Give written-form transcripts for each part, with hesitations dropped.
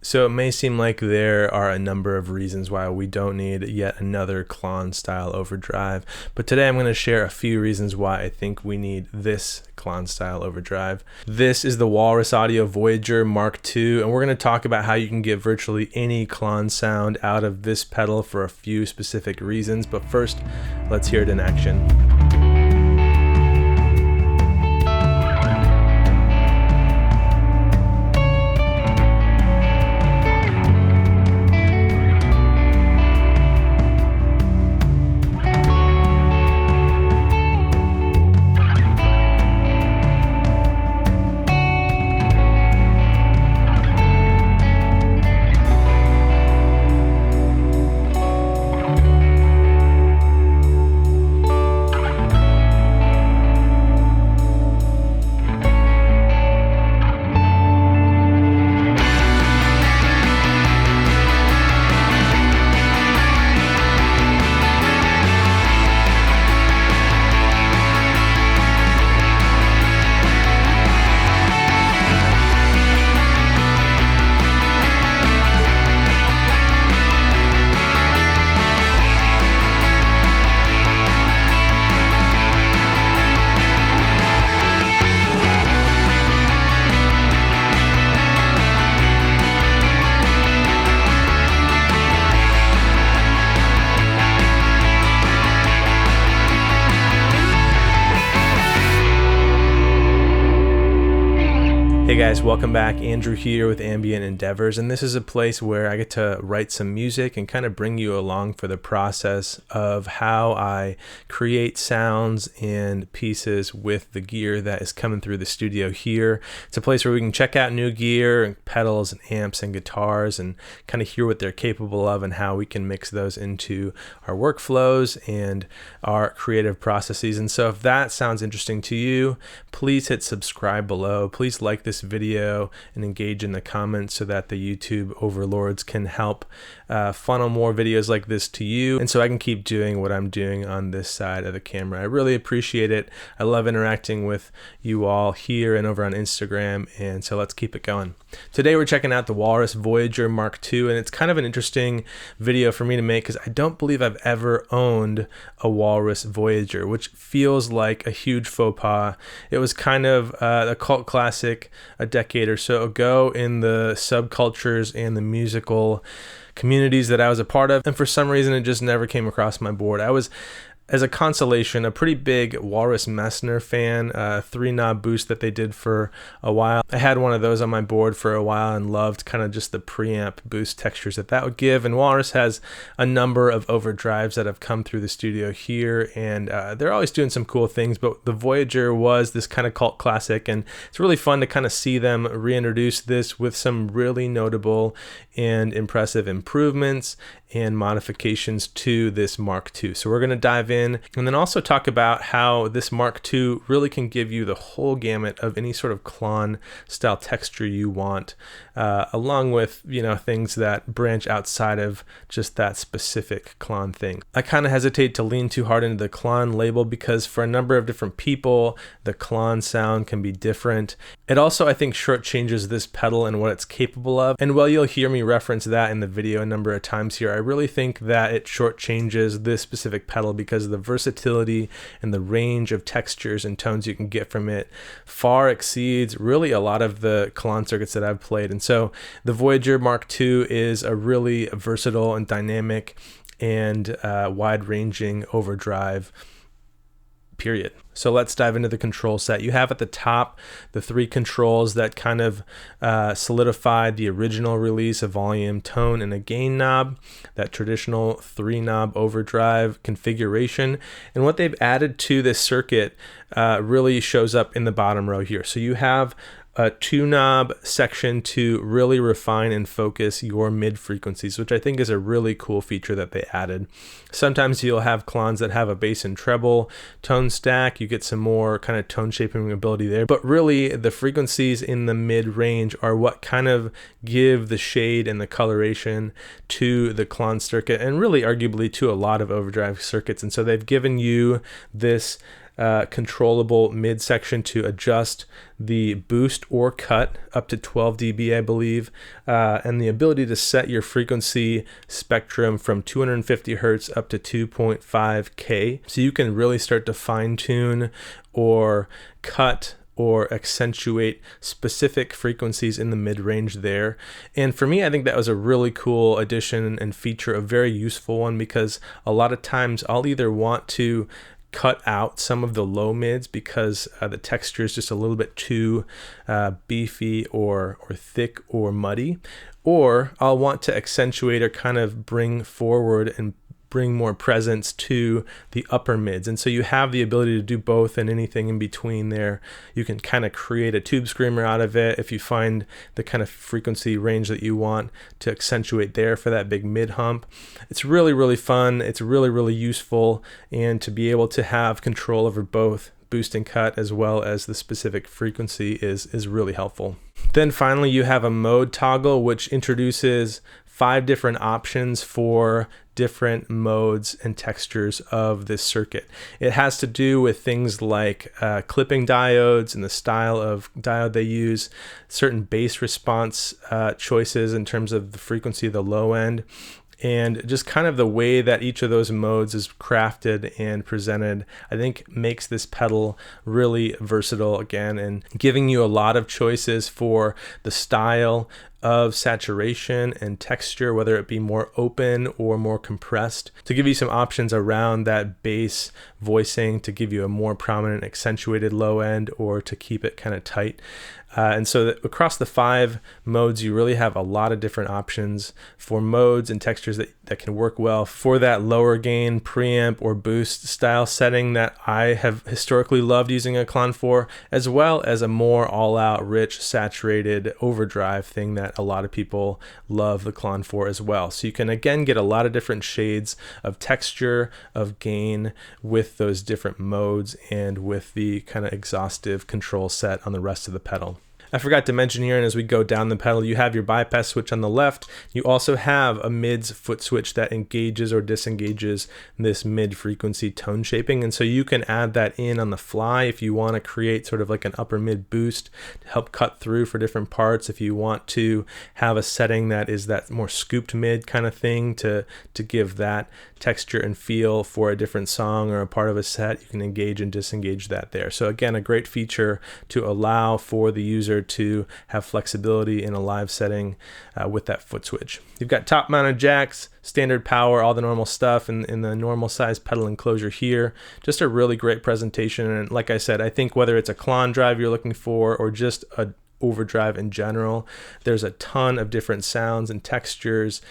So it may seem like there are a number of reasons why we don't need yet another Klon style overdrive, but today I'm going to share a few reasons why I think we need this Klon style overdrive. This is the Walrus Audio Voyager MK II, and we're going to talk about how you can get virtually any Klon sound out of this pedal for a few specific reasons, but first, let's hear it in action. Hey guys, welcome back. Andrew here with Ambient Endeavors, and this is a place where I get to write some music and kind of bring you along for the process of how I create sounds and pieces with the gear that is coming through the studio here. It's a place where we can check out new gear and pedals and amps and guitars and kind of hear what they're capable of and how we can mix those into our workflows and our creative processes. And so if that sounds interesting to you, please hit subscribe below. Please like this video and engage in the comments so that the YouTube overlords can help funnel more videos like this to you, and so I can keep doing what I'm doing on this side of the camera. I really appreciate it. I love interacting with you all here and over on Instagram, and so let's keep it going. Today we're checking out the Walrus Voyager MK II, and it's kind of an interesting video for me to make because I don't believe I've ever owned a Walrus Voyager, which feels like a huge faux pas. It was kind of a cult classic a decade or so ago in the subcultures and the musical communities that I was a part of, and for some reason it just never came across my board. I was, as a consolation, a pretty big Walrus Messner fan, 3-knob boost that they did for a while. I had one of those on my board for a while and loved kind of just the preamp boost textures that would give. And Walrus has a number of overdrives that have come through the studio here, and they're always doing some cool things, but the Voyager was this kind of cult classic, and it's really fun to kind of see them reintroduce this with some really notable and impressive improvements and modifications to this MK II. So we're going to dive in and then also talk about how this MK II really can give you the whole gamut of any sort of Klon style texture you want, along with, you know, things that branch outside of just that specific Klon thing. I kind of hesitate to lean too hard into the Klon label because for a number of different people, the Klon sound can be different. It also, I think, shortchanges this pedal and what it's capable of. And while you'll hear me reference that in the video a number of times here, I really think that it shortchanges this specific pedal because the versatility and the range of textures and tones you can get from it far exceeds really a lot of the Klon circuits that I've played. And so the Voyager MK II is a really versatile and dynamic and wide-ranging overdrive, period. So let's dive into the control set. You have at the top the 3 controls that kind of solidified the original release, a volume, tone, and a gain knob, that traditional 3-knob overdrive configuration. And what they've added to this circuit really shows up in the bottom row here. So you have a 2-knob section to really refine and focus your mid frequencies, which I think is a really cool feature that they added. Sometimes you'll have Klons that have a bass and treble tone stack. You get some more kind of tone shaping ability there, but really the frequencies in the mid range are what kind of give the shade and the coloration to the Klon circuit, and really arguably to a lot of overdrive circuits. And so they've given you this controllable midsection to adjust the boost or cut up to 12 dB, I believe, and the ability to set your frequency spectrum from 250 hertz up to 2.5K. So you can really start to fine tune or cut or accentuate specific frequencies in the mid-range there. And for me, I think that was a really cool addition and feature, a very useful one, because a lot of times I'll either want to cut out some of the low mids because the texture is just a little bit too beefy or thick or muddy, or I'll want to accentuate or kind of bring forward and bring more presence to the upper mids. And so you have the ability to do both, and anything in between there. You can kind of create a tube screamer out of it if you find the kind of frequency range that you want to accentuate there for that big mid hump. It's really, really fun. It's really, really useful. And to be able to have control over both boost and cut as well as the specific frequency is really helpful. Then finally, you have a mode toggle, which introduces 5 different options for different modes and textures of this circuit. It has to do with things like clipping diodes and the style of diode they use, certain bass response choices in terms of the frequency of the low end, and just kind of the way that each of those modes is crafted and presented, I think makes this pedal really versatile again, and giving you a lot of choices for the style of saturation and texture, whether it be more open or more compressed, to give you some options around that bass voicing to give you a more prominent accentuated low end, or to keep it kind of tight. And so across the 5 modes, you really have a lot of different options for modes and textures that can work well for that lower gain preamp or boost style setting that I have historically loved using a Klon for, as well as a more all-out rich saturated overdrive thing that a lot of people love the Klon for as well. So you can again get a lot of different shades of texture, of gain with those different modes and with the kind of exhaustive control set on the rest of the pedal. I forgot to mention here, and as we go down the pedal, you have your bypass switch on the left. You also have a mids foot switch that engages or disengages this mid frequency tone shaping, and so you can add that in on the fly if you want to create sort of like an upper mid boost to help cut through for different parts. If you want to have a setting that is that more scooped mid kind of thing to give that texture and feel for a different song or a part of a set, you can engage and disengage that there. So again, a great feature to allow for the user to have flexibility in a live setting with that foot switch. You've got top mounted jacks, standard power, all the normal stuff in the normal size pedal enclosure here. Just a really great presentation. And like I said, I think whether it's a Klon drive you're looking for or just a overdrive in general, there's a ton of different sounds and textures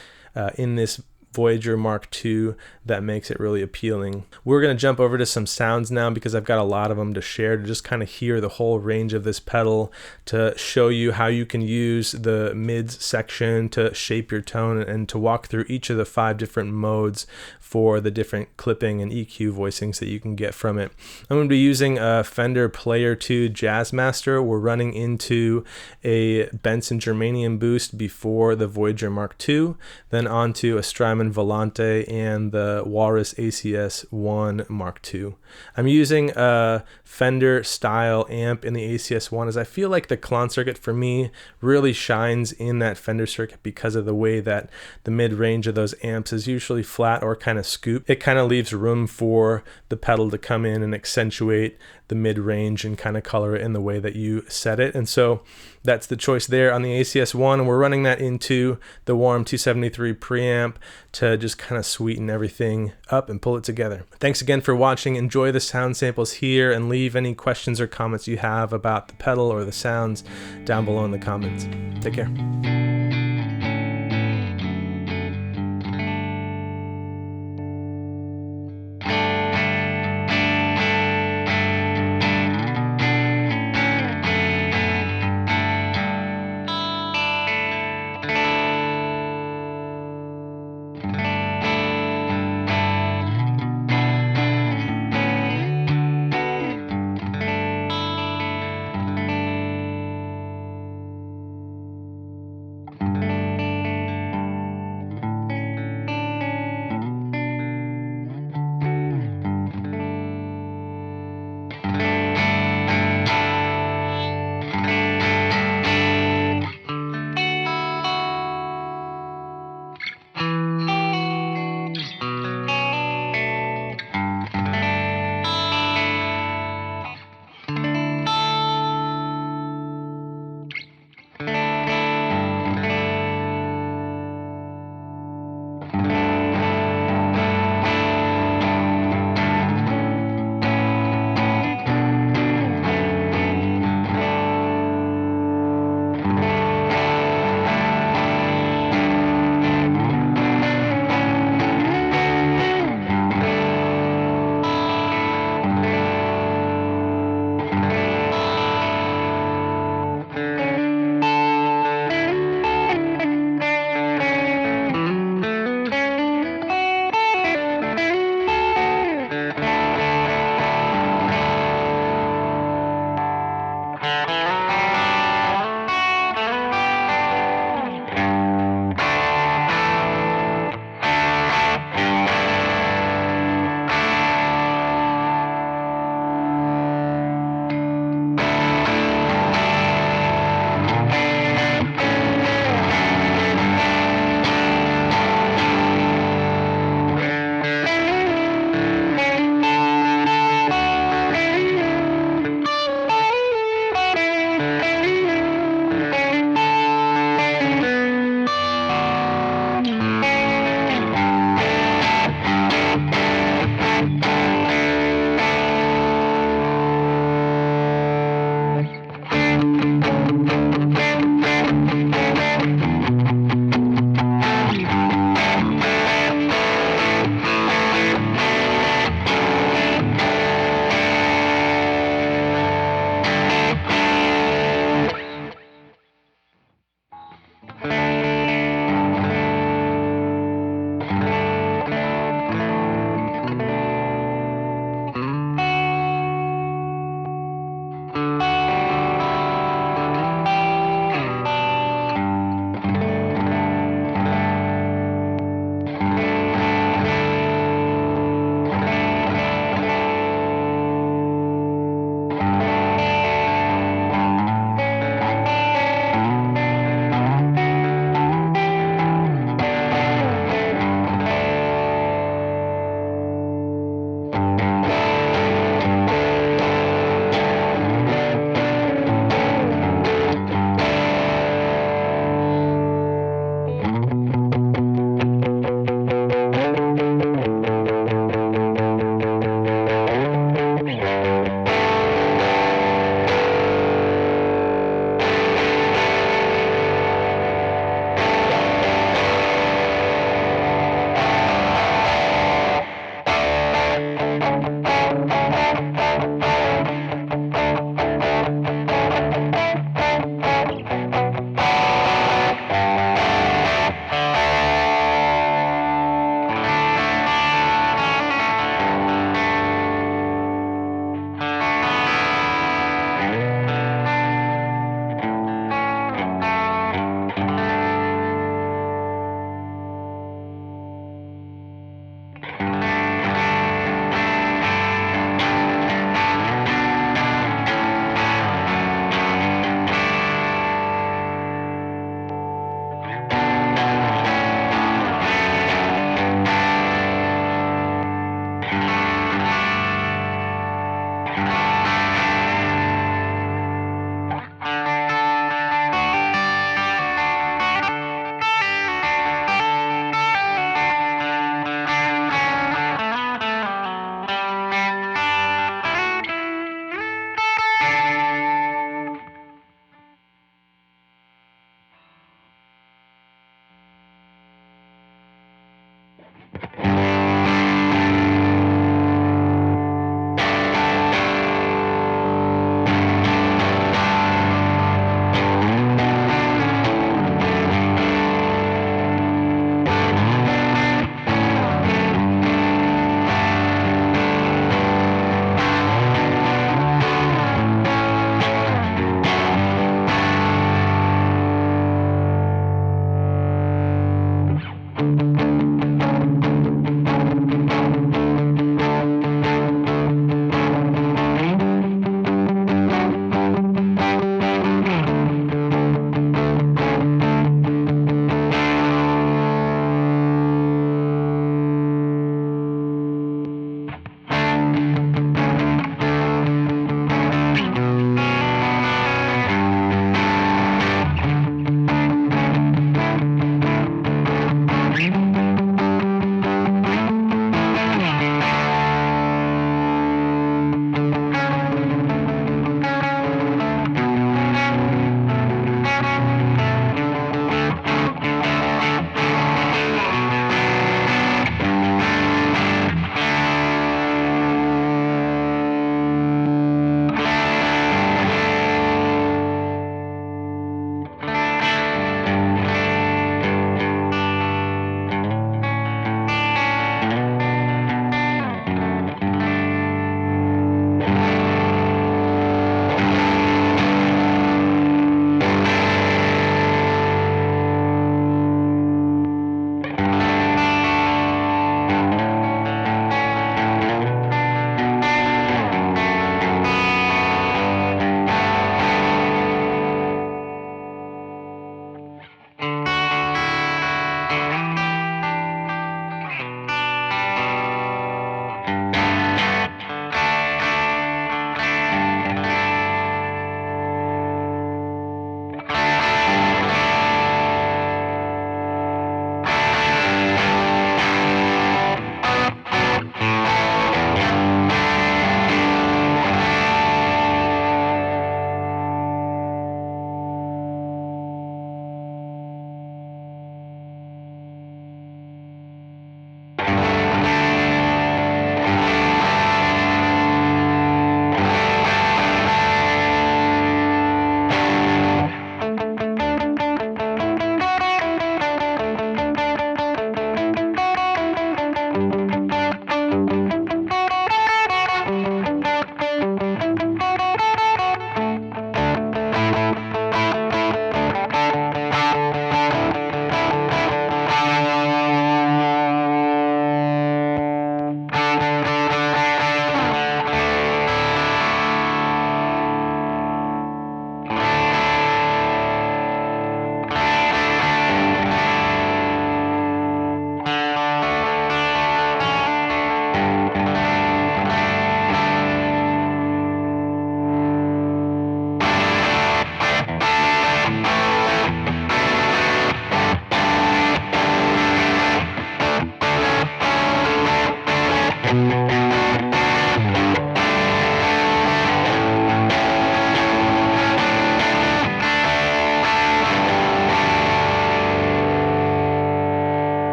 in this Voyager MK II that makes it really appealing. We're going to jump over to some sounds now because I've got a lot of them to share, to just kind of hear the whole range of this pedal, to show you how you can use the mids section to shape your tone, and to walk through each of the 5 different modes for the different clipping and EQ voicings that you can get from it. I'm going to be using a Fender Player 2 Jazzmaster. We're running into a Benson Germanium boost before the Voyager MK II, then onto a Strymon Volante and the Walrus ACS-1 Mark II. I'm using a Fender style amp in the ACS-1 as I feel like the Klon circuit for me really shines in that Fender circuit because of the way that the mid-range of those amps is usually flat or kind of scooped. It kind of leaves room for the pedal to come in and accentuate the mid-range and kind of color it in the way that you set it. And so that's the choice there on the ACS-1, and we're running that into the Warm 273 preamp to just kind of sweeten everything up and pull it together. Thanks again for watching. Enjoy the sound samples here, and leave any questions or comments you have about the pedal or the sounds down below in the comments. Take care.